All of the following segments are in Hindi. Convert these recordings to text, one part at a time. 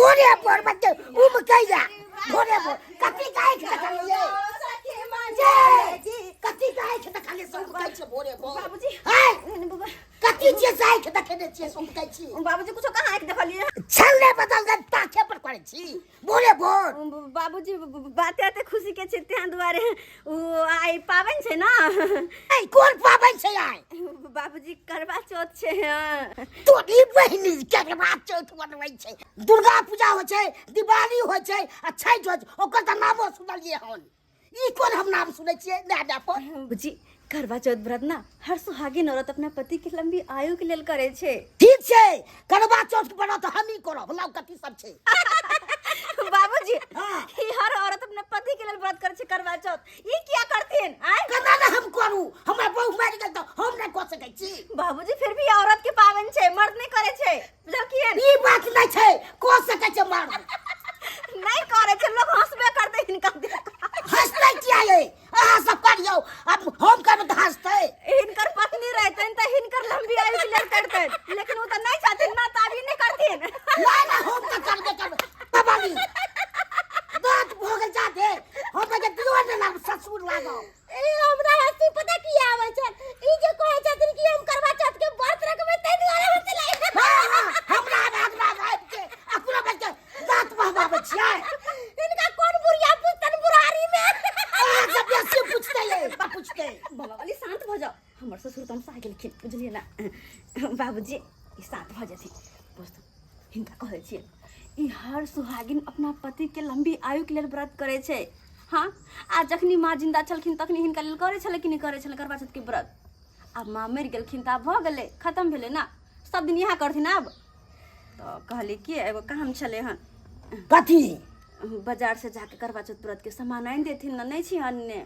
भोरे पर बच्चे उम कैया भोरे पर कति काहे के खालिए कति काहे के खालिए सब कहै छै भोरे पर बाबूजी है कति जे जाय के देखे छियै सब कहै छी बाबूजी कुछो कहाँ के देखलिए छल्ले बदल दे ताके पर करै छी भोरे भोर बाबूजी बाते आते खुशी के छै त्यहाँ दुआरे उ आई पावन छै ना ए कोन पावन छै आई बाबूजी करवा चौथ छै तोरी बहिनी करवा चौथ बनबै छै दुर्गा पूजा होइ छै दिवाली होइ छै आ छठ होइ छै ओकर त नामो सुनलिए हन ई कोन हम नाम सुनै छियै दादा पर बाबूजी करवा चौथ व्रत ना हर सुहागिन औरत अपना पति के लंबी आयु के लेल करे छै ठीक छै करवा चौथ के व्रत हमही करब भला कथि सब छै बाबूजी हां ई हर औरत अपने पति के लेल व्रत करे छै करवा चौथ ई क्या करथिन आय केना ना हम करू हमरा बहु मारि गेल त हम नै क सकै छी बाबूजी फिर भी औरत के पावन छै मर्द नहीं करे छै बुझकिन ई बात नै छै क सकै छै मर्द नहीं करे छै लोग हंसबे करते हिनका हंसते किया ये अहाँ सब करियो अब हम करब त हंसते हिनकर पत्नी रहतन त हिनकर लंबी आयु के लेल करतन लेकिन वो त नहीं चाहथिन ना ताबी नहीं करथिन ना ना हम त करबे करब बाबाली बात भोग जाते हम के दियो न नाम ससुर लागो ए हमरा हंसी पता की आवे छै ई जे कहै छथिन कि हम करवा चौथ के व्रत रखबै तै दुआरे हंसी लागे हमरा भाग के अपना बच्चा दांत बहबाबै छियै इनका कौन बुढ़िया पूछतन बुढ़ारी में अहाँ सब बेसी पूछते ये पूछते बाबा वाली शांत भ जाओ हमर ससुर तम सा गेलखिन बुझलिए ना बाबूजी ई शांत भ जथिन दोस्त हिनका कहै छियै ई हर सुहागिन अपना पति के लंबी आयु के लेल व्रत करे छै हाँ आज जखनी माँ जिंदा छलखिन तखनी हिनका लेल करे छले कि नहीं करे छले करवा चौथ के व्रत अब माँ मरि गेलखिन त भ गेलै खत्म भेलै ना सब दिन यहाँ करथिन अब तो कहली कि एगो काम छले हन कथी बाजार से जाके करवा चौथ व्रत के सामान आनि देथिन ना नहीं छी अन्ने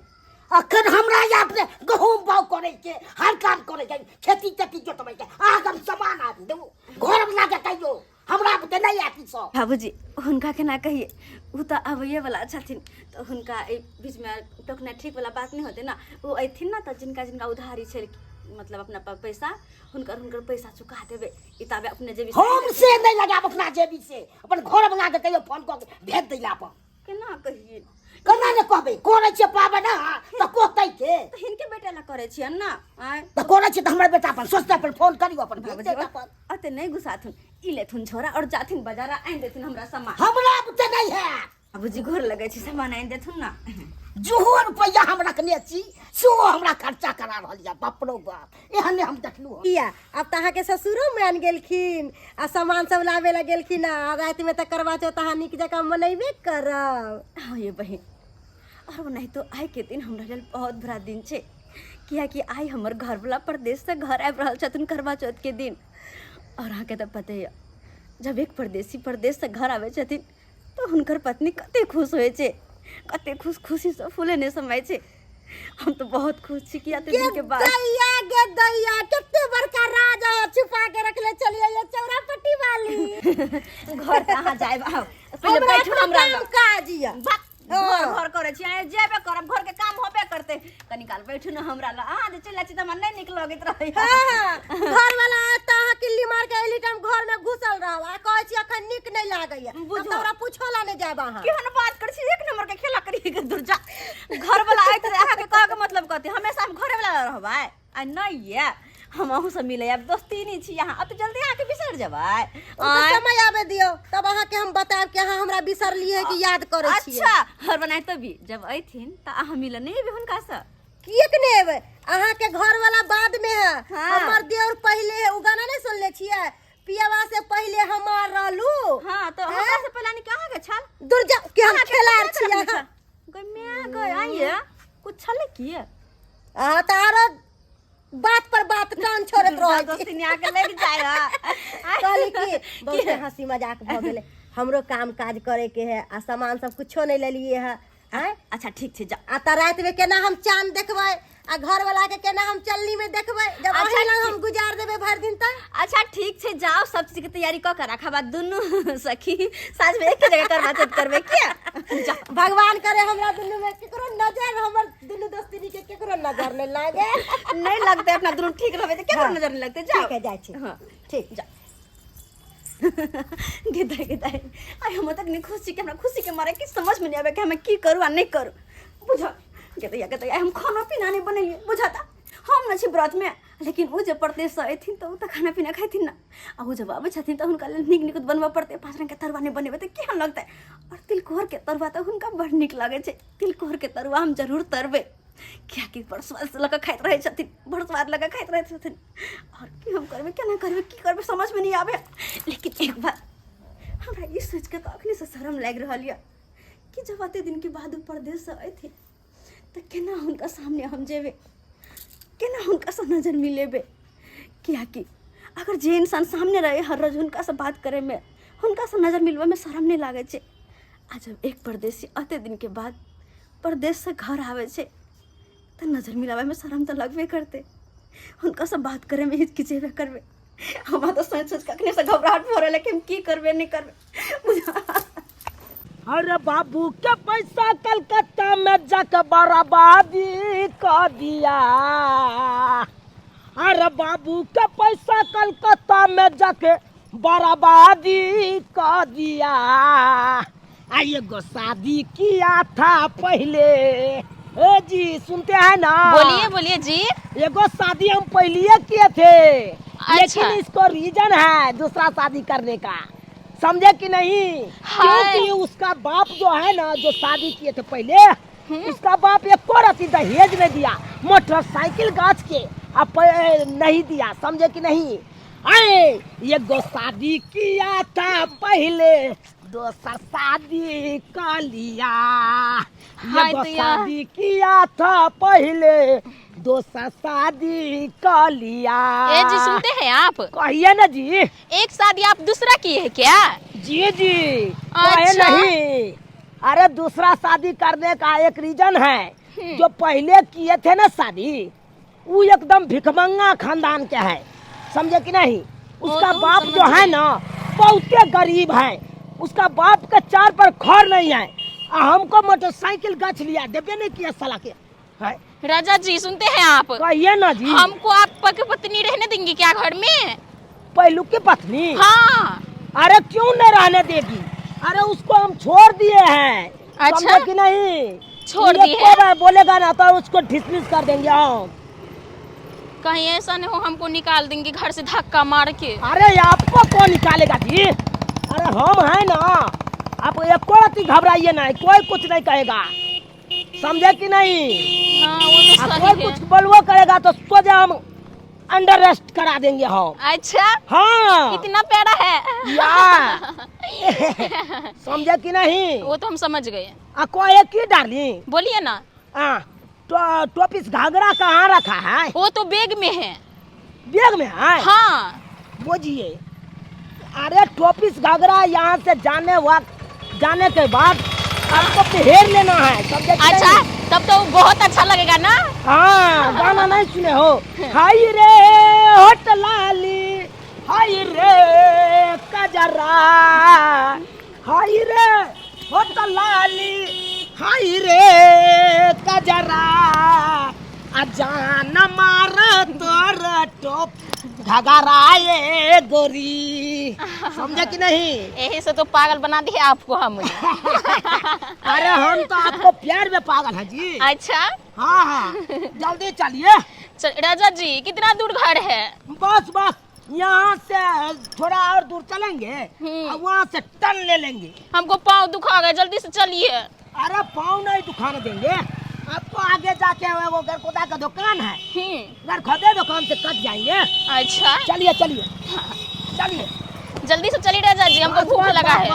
अखन हमरा या अपने गहूम बाउ करे के हर काम करे के खेती तेती जोतबै के अहाँ हम सामान आ दू घर में लाके कहियो हमरा पे नहीं आती सो बाबूजी हुनका के ना कहिए उ त आबैए वाला छथिन तो हुनका बीच में टोकना ठीक वाला बात नहीं होते ना वो अथिन ना तो जिनका जिनका उधारी छै मतलब अपना पैसा हुनकर पैसा चुका देबे ई ताबे अपने जेबी हम से नहीं लगाब अपना जेबी से अपन घर में लाके कहियो फोन क भेज दैला पर केना कहिए केना ने कहबै करे छै पाबे ना त कहतै के तो हिनके बेटा ला करे छियन ना आय त करे छै त हमर बेटा अपन सोचते अपन फोन करियो अपन भेज बाबूजी देता अपन अते नहीं गुसाथुन ई लेथुन छोरा और जाथिन बाजार आइन देथुन हमरा सामान हमरा बुते नहीं है बाबूजी घर लगे छी सामान आइन देथुन ना जुहो रुपया हम रखने छी सो हमरा खर्चा करा रहल या बाप रो बाप एहने हम देखलु किया अब तहाँ के ससुरो मान गेलखिन आ सामान सब लावे ला गेलखिन आ रात में त करवा चौथ अहाँ निक जका मनैबे करब हाँ ये बहन और नहीं तो आइ के दिन हमरा लेल बहुत बड़ा दिन छै किया कि आई हमर घर वाला प्रदेश से घर आबि रहल छथिन करवा चौथ के दिन और अहाँ के तो पते है जब एक परदेसी प्रदेश से घर आवे छथिन तो हुनकर पत्नी कते खुश होय छै कते खुशी से फूले ने समय छै हम तो बहुत खुश छी कि आते दिन के बाद दैया गे दैया कितने बड़का राज छुपा के रखले चलिए ये चौरापट्टी वाली घर कहाँ जाए पहले बैठो हमरा काम काज या घर करे छी आए जेबे करब घर के काम होबे करते कनी काल बैठू न हमरा ला आ जे चला छी त मन नहीं निक लगत रहे घर वाला त किल्ली मार के एली टाइम घर में घुसल रहल आ कहै छी अखन निक नहीं लागैया तोरा पूछोला नहीं जाब अहाँ केहन बात कर छी एक नंबर के खेला करी के दूर जा घर वाला आइत रहे अहाँ के कह के मतलब कहते हमेशा हम घरे वाला रहबै आ नहीं ये हम अहू से मिले अब दोस्ती नहीं छी यहाँ अब तो जल्दी आके बिसर जबै समय आवे दियो तब अहाँ के हम बताएब कि अहाँ हमरा बिसर लिए कि याद करे छी अच्छा हर बनाए तभी जब अइथिन त अहाँ मिले नहीं भी हुनका से किएक ने एबे अहाँ के घर वाला बाद में है हमर देवर पहले उ गाना नहीं सुनले छियै पियावा से पहले हमार रहलू हां तो हमरा से पहले नहीं कहां के छल दूर जा के हम खेलार छियै गय मैं गय आइए कुछ छले की अहाँ त आरो बात पर बात कान छोड़त रह दोस्ती ने आके लग जाएगा कहली कि बहुत हंसी मजाक भ गेले हमरो काम काज करे के है आ सामान सब कुछो नहीं ले लिए है अच्छा ठीक छै जा आ त रात में केना हम चांद देखबै आ घर वाला के केना हम चलनी में देखबै जब अच्छा, अहिना हम गुजार देबे भर दिन त अच्छा ठीक छै जाओ सब चीज के तैयारी क के रखा बा दुनु सखी साथ में एक जगह करवा चौथ करबे क्या भगवान करे हमरा दुनु में केकरो नजर हमर दुनु दोस्ती के केकरो नजर नहीं लागे नहीं लगते अपना दुनु ठीक रहबे त केकरो नजर नहीं लगते जाओ ठीक है जाय छी हां ठीक जा गिदाई गिदाई आई हम तक नहीं खुशी के हमरा खुशी के मारे कि समझ में नहीं आवे कि हमें की करूँ आ नहीं करूँ बुझा गिदाई हम खाना पीना नहीं बनैलिए बुझाता हम न छी व्रत में लेकिन वो जब परदेश से अयथिन तो तो खाना पीना खाइथिन ना आ वो जब आबै छथिन तो हुनका लेल नीक नीक बनबऽ पड़तै 5 रंग के तरुआ नहीं बनेबै तऽ केहन लगतै और तिलकोर के तरुआ तो हुनका बड़ नीक लागै छै तिलकोर के तरुआ हम जरूर तरबै क्या कि बड़ स्वाद लगा खाइत रहे छथिन बड़ स्वाद लगा खाइत रहे छथिन और की हम करबै केना करबै की करबै समझ में नहीं आवे लेकिन एक बात हमरा ई सोच के तो अखनी से शर्म लाग रहल या कि जब एते दिन के बाद परदेश से अयथिन तो केना हुनका सामने हम जेबै केना हुनका से नजर मिलेबे क्या कि अगर जे इंसान सामने रहे हर रोज हुनका से बात करे में हुनका से नजर मिलबे में शर्म नहीं लागे छे आ जब एक परदेसी अते दिन के बाद परदेश से घर आवे छे तो नजर मिलावे में शर्म तो लगबे करते हुनका से बात करे में हिचकिचेबे करबे हमरा तो सोच सोच कखने से घबराहट हो रहा लेकिन की करबे नहीं करबे अरे बाबू के पैसा कलकत्ता में जाके बर्बादी कर दिया। अरे बाबू के पैसा कलकत्ता में जाके बर्बादी कर दिया। आइए गो शादी किया था पहले। ए जी सुनते हैं ना? बोलिए बोलिए जी। एगो शादी हम पहले किए थे। अच्छा। लेकिन इसको रीजन है दूसरा शादी करने का, समझे कि नहीं? क्योंकि उसका बाप जो है ना जो शादी किए थे पहले उसका बाप एक को रति दहेज नहीं दिया, मोटरसाइकिल गाछ के अब नहीं दिया, समझे कि नहीं? आए ये गो शादी किया था पहले दूसरा शादी कर लिया। ये गो शादी किया था पहले दूसरा शादी कर लिया। ए जी सुनते हैं आप? कहिए ना जी। एक शादी आप दूसरा किए हैं क्या? जी जी। अच्छा। नहीं, अरे दूसरा शादी करने का एक रीजन है। जो पहले किए थे ना शादी वो एकदम भिखमंगा खानदान के है, समझे कि नहीं? उसका तो बाप जो है ना बहुत गरीब है, उसका बाप के चार पर खौर नहीं है। हमको मोटरसाइकिल गछ लिया, देवे नहीं किया साला के है। राजा जी सुनते हैं आप? कहिए ना जी। हमको आपकी पत्नी रहने देंगी क्या घर में? पहलू की पत्नी? हाँ। अरे क्यों नहीं रहने देगी? अरे उसको हम छोड़ दिए हैं। अच्छा। समझे कि नहीं? छोड़ ये दिए हैं? बोलेगा ना तो उसको डिसमिस कर देंगे हम। कहीं ऐसा नहीं हो हमको निकाल देंगे घर से धक्का मार के। अरे आपको कौन निकालेगा जी? अरे हम है ना, आप एक रति घबराइए ना, कोई कुछ नहीं कहेगा, समझे कि नहीं? हाँ वो तो कोई सही कुछ है। बोलवो करेगा तो सोचे हम अंडर अरेस्ट करा देंगे हम। अच्छा। हाँ इतना प्यारा है। समझे कि नहीं? वो तो हम समझ गए। कोई की डार्लिंग बोलिए ना। तो टोपिस घाघरा कहाँ रखा है? वो तो बैग में है। बैग में है? हाँ। बोझिए। अरे टोपिस घाघरा यहाँ से जाने के बाद आपको पहर लेना है, समझे कि अच्छा नहीं? तब तो बहुत अच्छा लगेगा ना। हाँ गाना नहीं सुने हो? हाय रे होटलाली, हाय रे कजरा, हाय रे होटलाली, हाय रे कजरा, अजान मार तोर टोप घगराए गोरी, समझे कि नहीं? यही से तो पागल बना दिए आपको हम। अरे हम तो आपको प्यार में पागल है जी। अच्छा। हाँ हाँ जल्दी चलिए। राजा जी कितना दूर घर है? बस बस यहाँ से थोड़ा और दूर चलेंगे और वहाँ से टन ले लेंगे। हमको पाँव दुखा गए, जल्दी से चलिए। अरे पाँव नहीं दुखाने देंगे आपको, आगे जाके वो गरखोदा का दुकान है, गरखोदे दुकान से कट जाएंगे। अच्छा चलिए चलिए चलिए जल्दी से चलिए राजा जी, हमको भूख लगा है।